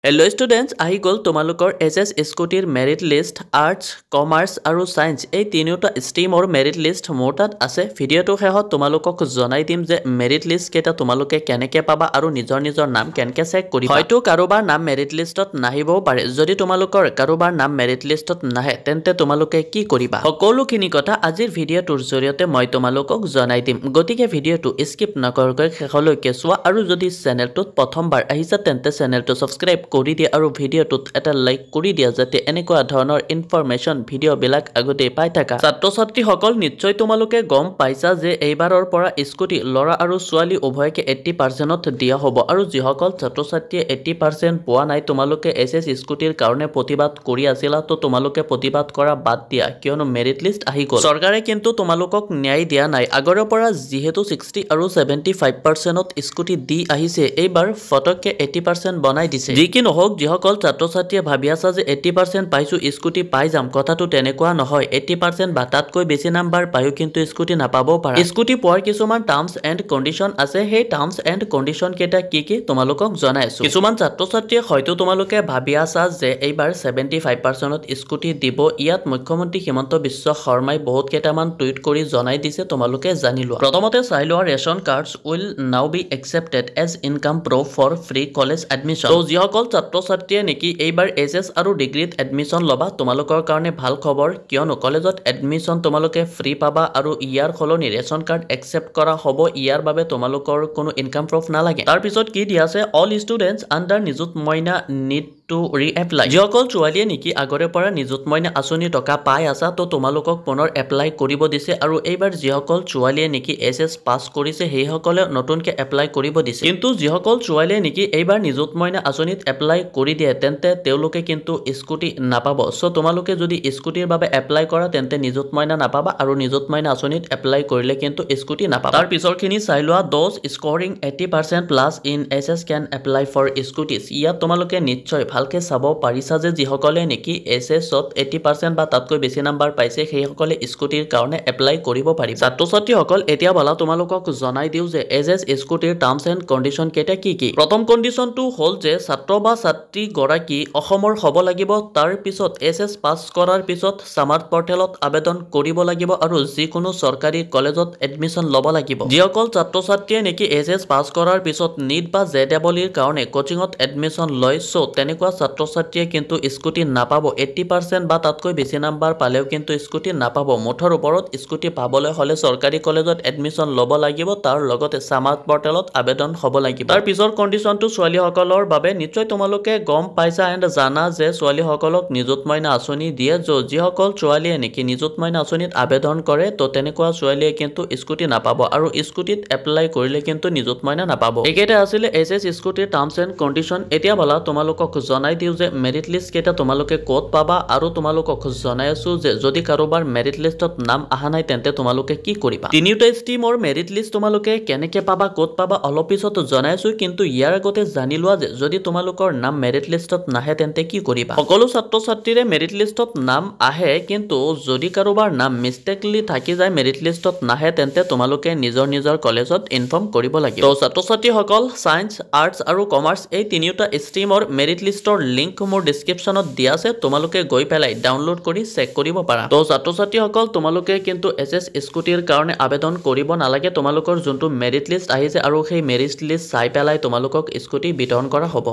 Hello' students, আহি গ'ল তোমালোকৰ এছ স্কুটিৰ মেৰিট লিষ্ট। আৰ্টছ, কমাৰ্চ আৰু ছায়েন্স এই তিনিওটা ষ্ট্ৰীমৰ মেৰিট লিষ্ট মোৰ তাত আছে। ভিডিঅ'টোৰ শেষত তোমালোকক জনাই দিম যে মেৰিট লিষ্ট কেইটা তোমালোকে কেনেকৈ পাবা আৰু নিজৰ নাম কেনেকৈ চেক কৰিবা। হয়তো কাৰোবাৰ নাম মেৰিট লিষ্টত নাহিবও পাৰে। যদি তোমালোকৰ কাৰোবাৰ নাম মেৰিট লিষ্টত নাহে তেন্তে তোমালোকে কি কৰিবা, সকলোখিনি কথা আজিৰ ভিডিঅ'টোৰ জৰিয়তে মই তোমালোকক জনাই দিম। গতিকে ভিডিঅ'টো স্কিপ নকৰাকৈ শেষলৈকে চোৱা আৰু যদি চেনেলটোত প্ৰথমবাৰ আহিছা তেন্তে চেনেলটো ছাবস্ক্ৰাইব কৰি দিয়া আৰু ভিডিঅ'টোত এটা লাইক কৰি দিয়া যাতে এনেকুৱা ধৰণৰ ইনফৰমেশ্যন ভিডিঅ'বিলাক আগতেই পাই থাকা। ছাত্ৰ ছাত্ৰীসকল, নিশ্চয় তোমালোকে গম পাইছা যে এইবাৰৰ পৰা স্কুটি ল'ৰা আৰু ছোৱালী উভয়কে 80%ত দিয়া হ'ব। আৰু যিসকল ছাত্ৰ ছাত্ৰীয়ে 80% পোৱা নাই, তোমালোকে এছ স্কুটিৰ কাৰণে প্ৰতিবাদ কৰি আছিলা, তো তোমালোকে প্ৰতিবাদ কৰা বাদ দিয়া, কিয়নো মেৰিট লিষ্ট আহি গ'ল। চৰকাৰে কিন্তু তোমালোকক ন্যায় দিয়া নাই। আগৰে পৰা যিহেতু 60 আৰু 75%ত স্কুটি দি আহিছে, এইবাৰ ফটককে 80% বনাই দিছে। যি কি নহওক, যিসকল ছাত্ৰ ছাত্ৰীয়ে ভাবি আছা যে 80% পাইছো স্কুটি পাই যাম, কথাটো তেনেকুৱা নহয়। 80% বা তাতকৈ বেছি নাম্বাৰ পায়ো কিন্তু স্কুটি নাপাবও পাৰা। স্কুটি পোৱাৰ কিছুমান টাৰ্মছ এণ্ড কণ্ডিশ্যন আছে। সেই টাৰ্মছ এণ্ড কণ্ডিশ্যন কেইটা কি তোমালোকক জনাই আছো। কিছুমান ছাত্ৰ ছাত্ৰীয়ে হয়তো তোমালোকে ভাবি আছা যে এইবাৰ 75%ত স্কুটি দিব। ইয়াত মুখ্যমন্ত্ৰী হিমন্ত বিশ্ব শৰ্মাই বহুত কেইটামান টুইট কৰি জনাই দিছে, তোমালোকে জানি লোৱা। প্ৰথমতে চাই লোৱা, ration cards will now be accepted as income proof for free college admission. তো যিসকল ছাত্ৰ ছাত্ৰীয়ে নেকি এইবাৰ এইচএছ আৰু ডিগ্ৰীত এডমিশ্যন ল'বা, তোমালোকৰ কাৰণে ভাল খবৰ, কিয়নো কলেজত এডমিশ্যন তোমালোকে ফ্ৰী পাবা আৰু ইয়াৰ সলনি ৰেচন কাৰ্ড একচেপ্ট কৰা হ'ব। ইয়াৰ বাবে তোমালোকৰ কোনো ইনকাম প্ৰুফ নালাগে। তাৰপিছত কি দিয়া আছে, অল ষ্টুডেণ্টছ আণ্ডাৰ নিযুত মইনা নিড টু ৰি-এপ্লাই। যিসকল ছোৱালীয়ে নেকি আগৰে পৰা নিযুত মইনা আঁচনি টকা পাই আছা, তো তোমালোকক পুনৰ এপ্লাই কৰিব দিছে। আৰু এইবাৰ যিসকল ছোৱালীয়ে নেকি এছ পাছ কৰিছে সেইসকলে নতুনকৈ এপ্লাই কৰিব দিছে। কিন্তু যিসকল ছোৱালীয়ে নেকি এইবাৰ নিযুত মইনা আঁচনিত এপ্লাই কৰি দিয়ে তেন্তে তেওঁলোকে কিন্তু স্কুটি নাপাব। চ' তোমালোকে যদি স্কুটিৰ বাবে এপ্লাই কৰা তেন্তে নিযুত মইনা নাপাবা আৰু নিযুত মইনা আঁচনিত এপ্লাই কৰিলে কিন্তু স্কুটি নাপাবা। তাৰ পিছৰখিনি চাই লোৱা, those scoring 80% plus in HS can apply for scooties. ইয়াত তোমালোকে নিশ্চয় ভালকে চাব পাৰিছা যে যিসকলে নেকি এছ ত 80% বা তাতকৈ বেছি নাম্বাৰ পাইছে সেইসকলে স্কুটিৰ কাৰণে এপ্লাই কৰিব পাৰিব। ছাত্ৰ ছাত্ৰীসকল, এতিয়া বলা তোমালোকক জনাই দিওঁ যে এছ স্কুটিৰ টাৰ্মছ এণ্ড কণ্ডিশ্যন কেইটা কি। প্ৰথম কণ্ডিশ্যনটো হ'ল যে ছাত্ৰ বা ছাত্ৰীগৰাকী অসমৰ হ'ব লাগিব। তাৰ পিছত এছ পাছ কৰাৰ পিছত স্মাৰ্ট পৰ্টেলত আবেদন কৰিব লাগিব আৰু যিকোনো চৰকাৰী কলেজত এডমিশ্যন ল'ব লাগিব। যিসকল ছাত্ৰ ছাত্ৰীয়ে নেকি এছ পাছ কৰাৰ পিছত নিট বা JEEৰ কাৰণে কোচিঙত এডমিশ্যন লয়, চ' তেনেকুৱা ছাত্ৰ ছাত্ৰীয়ে কিন্তু স্কুটি নাপাব। 80% বা তাতকৈ বেছি নাম্বাৰ পালেও কিন্তু স্কুটি নাপাব। মুঠৰ ওপৰত স্কুটি পাবলৈ হ'লে চৰকাৰী কলেজত এডমিশ্যন ল'ব লাগিব, তাৰ লগতে স্মাৰ্ট পৰ্টেলত আবেদন হ'ব লাগিব। তাৰ পিছৰ কণ্ডিশ্যনটো ছোৱালীসকলৰ বাবে। নিশ্চয় তোমালোকে গম পাইছা এণ্ড জানা যে ছোৱালীসকলক নিযুত মইনা আঁচনি দিয়ে। যিসকল ছোৱালীয়ে নেকি নিযুত মইনা আঁচনিত আবেদন কৰে, তো তেনেকুৱা ছোৱালীয়ে কিন্তু স্কুটি নাপাব আৰু স্কুটিত এপ্লাই কৰিলে কিন্তু নিযুত মইনা নাপাব। এইকেইটা আছিলে এছ স্কুটিৰ টাৰ্মছ এণ্ড কণ্ডিশ্যন। এতিয়া বলা তোমালোকক জনাই দিওঁ যে মেৰিট লিষ্ট কেইটা তোমালোকে ক'ত পাবা আৰু তোমালোকক জনাই আছো যে যদি কাৰোবাৰ মেৰিট লিষ্টত নাম অহা নাই তেন্তে তোমালোকে কি কৰিবা। তিনিওটা ষ্ট্ৰীমৰ মেৰিট লিষ্ট তোমালোকে কেনেকৈ পাবা, ক'ত পাবা অলপ পিছত জনাই আছো। কিন্তু ইয়াৰ আগতে জানি লোৱা যে যদি তোমালোকৰ নাম মেৰিট লিষ্টত নাহে তেন্তে কি কৰিবা। সকলো ছাত্ৰ ছাত্ৰীৰে মেৰিট লিষ্টত নাম আহে, কিন্তু যদি কাৰোবাৰ নাম মিষ্টেকলি থাকি যায়, মেৰিট লিষ্টত নাহে, তেন্তে তোমালোকে নিজৰ কলেজত ইনফৰ্ম কৰিব লাগিব। তো ছাত্ৰ ছাত্ৰীসকল, ছায়েন্স, আৰ্টছ আৰু কমাৰ্চ এই তিনিওটা ষ্ট্ৰীমৰ মেৰিট লিষ্টৰ লিংক মোৰ ডিছক্ৰিপশ্যনত দিয়া আছে, তোমালোকে গৈ পেলাই ডাউনলোড কৰি চেক কৰিব পাৰা। তো ছাত্ৰ ছাত্ৰীসকল, তোমালোকে কিন্তু এছ স্কুটিৰ কাৰণে আবেদন কৰিব নালাগে। তোমালোকৰ যোনটো মেৰিট লিষ্ট আহিছে আৰু সেই মেৰিট লিষ্ট চাই পেলাই তোমালোকক স্কুটি বিতৰণ কৰা হ'ব।